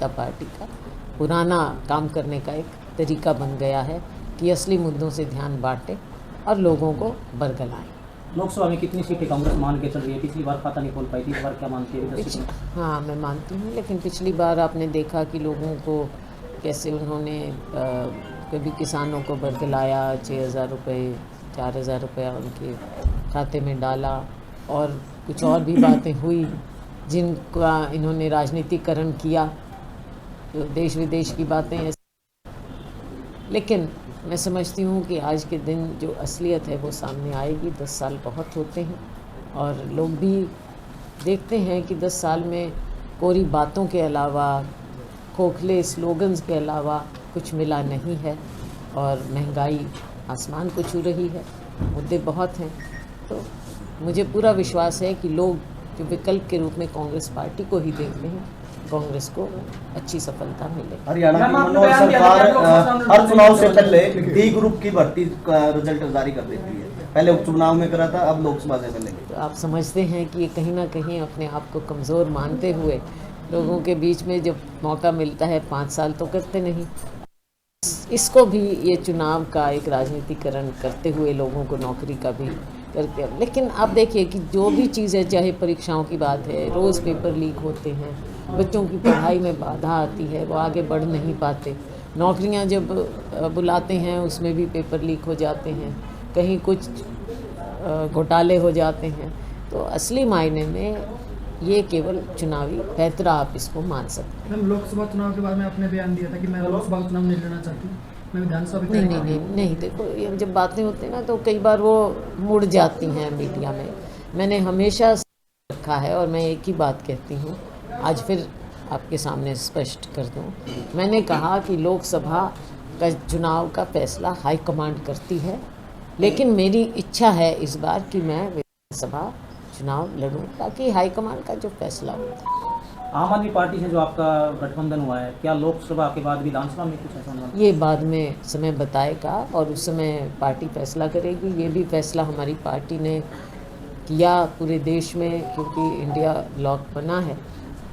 जनता party का पुराना काम करने का एक तरीका बन गया है कि असली मुद्दों से ध्यान बांटे और लोगों को बरगलाएं। लोकसभा में कितनी सीटें कांग्रेस मान के चल रही है? पिछली बार खाता नहीं खोल पाई थी, इस बार क्या मानती है? 10 सीटें। हाँ, मैं मानती हूँ, लेकिन पिछली बार आपने देखा कि लोगों को कैसे उन्होंने कभी किसानों को बरगलाया, 6,000 रुपये 4,000 रुपया उनके खाते में डाला और कुछ और भी बातें हुई जिनका इन्होंने राजनीतिकरण किया, तो देश विदेश की बातें ऐसी। लेकिन मैं समझती हूँ कि आज के दिन जो असलियत है वो सामने आएगी। 10 साल बहुत होते हैं और लोग भी देखते हैं कि 10 साल में कोरी बातों के अलावा, खोखले स्लोगन्स के अलावा कुछ मिला नहीं है और महंगाई आसमान को छू रही है, मुद्दे बहुत हैं। तो मुझे पूरा विश्वास है कि लोग जो विकल्प के रूप में कांग्रेस पार्टी को ही देखते हैं, कांग्रेस को अच्छी सफलता मिले। हरियाणा की मनोहर सरकार हर चुनाव से पहले डी ग्रुप की भर्ती का रिजल्ट जारी कर देती है। पहले उपचुनाव में करा था, अब लोकसभा से पहले। तो आप समझते हैं कि ये कहीं ना कहीं अपने आप को कमज़ोर मानते हुए लोगों के बीच में जब मौका मिलता है 5 साल तो करते नहीं। इसको भी ये चुनाव का एक राजनीतिकरण करते हुए लोगों को नौकरी का भी करके। लेकिन आप देखिए कि जो भी चीज़ है, चाहे परीक्षाओं की बात है, रोज़ पेपर लीक होते हैं, बच्चों की पढ़ाई में बाधा आती है, वो आगे बढ़ नहीं पाते। नौकरियां जब बुलाते हैं उसमें भी पेपर लीक हो जाते हैं, कहीं कुछ घोटाले हो जाते हैं। तो असली मायने में ये केवल चुनावी पैतरा आप इसको मान सकते हैं। मैम, लोकसभा चुनाव के बाद में आपने बयान दिया था कि मैं लोकसभा चुनाव नहीं लड़ना चाहती, मैं विधानसभा। नहीं, देखो ये जब बातें होती हैं ना तो कई बार वो मुड़ जाती हैं मीडिया में। मैंने हमेशा रखा है और मैं एक ही बात कहती हूँ, आज फिर आपके सामने स्पष्ट कर दूँ। मैंने कहा कि लोकसभा का चुनाव का फैसला हाईकमांड करती है, लेकिन मेरी इच्छा है इस बार कि मैं विधानसभा चुनाव लड़ूं ताकि हाईकमांड का जो फैसला होता है। आम आदमी पार्टी से जो आपका गठबंधन हुआ है, क्या लोकसभा के बाद विधानसभा में कुछ ऐसा होगा? ये बाद में समय बताएगा और उस समय पार्टी फैसला करेगी। ये भी फैसला हमारी पार्टी ने किया पूरे देश में, क्योंकि इंडिया ब्लॉक बना है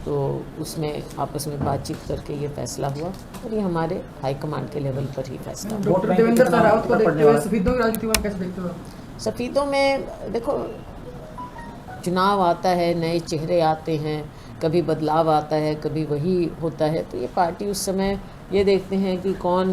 तो उसमें आपस में बातचीत करके ये फैसला हुआ और ये हमारे हाईकमांड के लेवल पर ही फैसला हुआ। डॉक्टर देवेंद्र रावत को देखते हुए सफेदों की राजनीति में कैसे देखते हो? सफेदों में देखो, चुनाव आता है, नए चेहरे आते हैं, कभी बदलाव आता है, कभी वही होता है। तो ये पार्टी उस समय ये देखते हैं कि कौन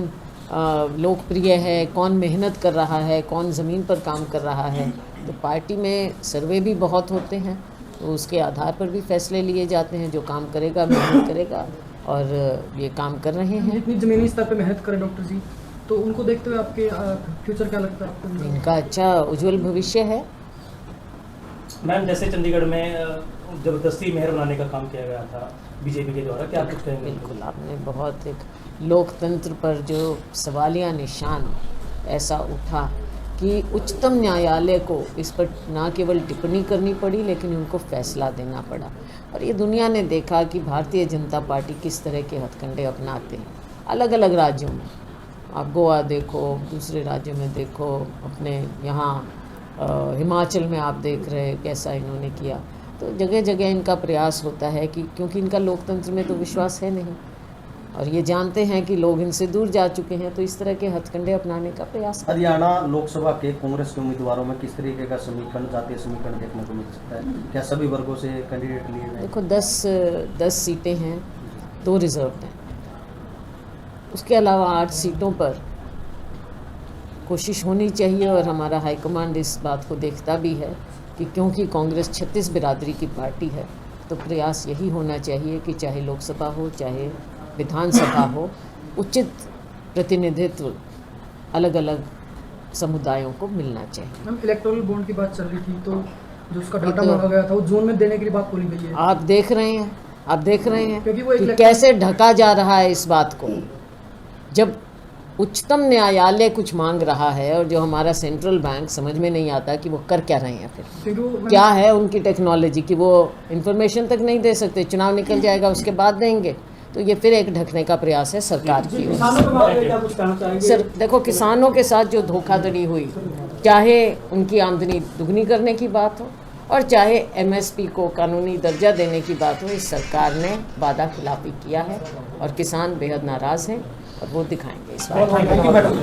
लोकप्रिय है, कौन मेहनत कर रहा है, कौन ज़मीन पर काम कर रहा है। तो पार्टी में सर्वे भी बहुत होते हैं, तो उसके आधार पर भी फैसले लिए जाते हैं। जो काम करेगा, मेहनत करेगा, और ये काम कर रहे हैं। इतनी ज़मीनी स्तर पर मेहनत करें डॉक्टर जी, तो उनको देखते हुए आपके फ्यूचर क्या लगता है आपको? इनका अच्छा उज्जवल भविष्य है। मैम, जैसे चंडीगढ़ में जबरदस्ती मेयर बनाने का काम किया गया था बीजेपी के द्वारा, क्या कुछ कहेंगे? बिल्कुल, आपने बहुत एक लोकतंत्र पर जो सवालिया निशान ऐसा उठा कि उच्चतम न्यायालय को इस पर ना केवल टिप्पणी करनी पड़ी लेकिन उनको फैसला देना पड़ा। और ये दुनिया ने देखा कि भारतीय जनता पार्टी किस तरह के हथकंडे अपनाते हैं अलग अलग राज्यों में। आप गोवा देखो, दूसरे राज्यों में देखो, अपने यहाँ हिमाचल में आप देख रहे कैसा इन्होंने किया। तो जगह जगह इनका प्रयास होता है कि क्योंकि इनका लोकतंत्र में तो विश्वास है नहीं और ये जानते हैं कि लोग इनसे दूर जा चुके हैं, तो इस तरह के हथकंडे अपनाने का प्रयास। हरियाणा लोकसभा के कांग्रेस के उम्मीदवारों में किस तरीके का समीकरण, जातीय समीकरण देखने को मिल सकता है? क्या सभी वर्गों से कैंडिडेट लिए गए? देखो, 10 सीटें हैं, 2 रिजर्व हैं। उसके अलावा 8 सीटों पर कोशिश होनी चाहिए और हमारा हाईकमांड इस बात को देखता भी है कि क्योंकि कांग्रेस 36 बिरादरी की पार्टी है, तो प्रयास यही होना चाहिए कि चाहे लोकसभा हो चाहे विधानसभा हो, उचित प्रतिनिधित्व अलग अलग समुदायों को मिलना चाहिए। मैम, इलेक्टोरल बॉन्ड की बात चल रही थी, तो जो उसका डाटा मांगा गया था वो जून में देने की बात बोली गई है। आप देख रहे हैं क्योंकि वो कि कैसे ढका जा रहा है इस बात को। जब उच्चतम न्यायालय कुछ मांग रहा है और जो हमारा सेंट्रल बैंक, समझ में नहीं आता कि वो कर क्या रहे हैं। फिर क्या है उनकी टेक्नोलॉजी कि वो इन्फॉर्मेशन तक नहीं दे सकते, चुनाव निकल जाएगा उसके बाद देंगे। तो ये फिर एक ढकने का प्रयास है सरकार की ओर से। सर देखो, किसानों के साथ जो धोखाधड़ी हुई, चाहे उनकी आमदनी दुगनी करने की बात हो और चाहे MSP को कानूनी दर्जा देने की बात हो, इस सरकार ने वादा खिलाफी किया है और किसान बेहद नाराज़ हैं और वो दिखाएंगे इस बात। Thank you madam.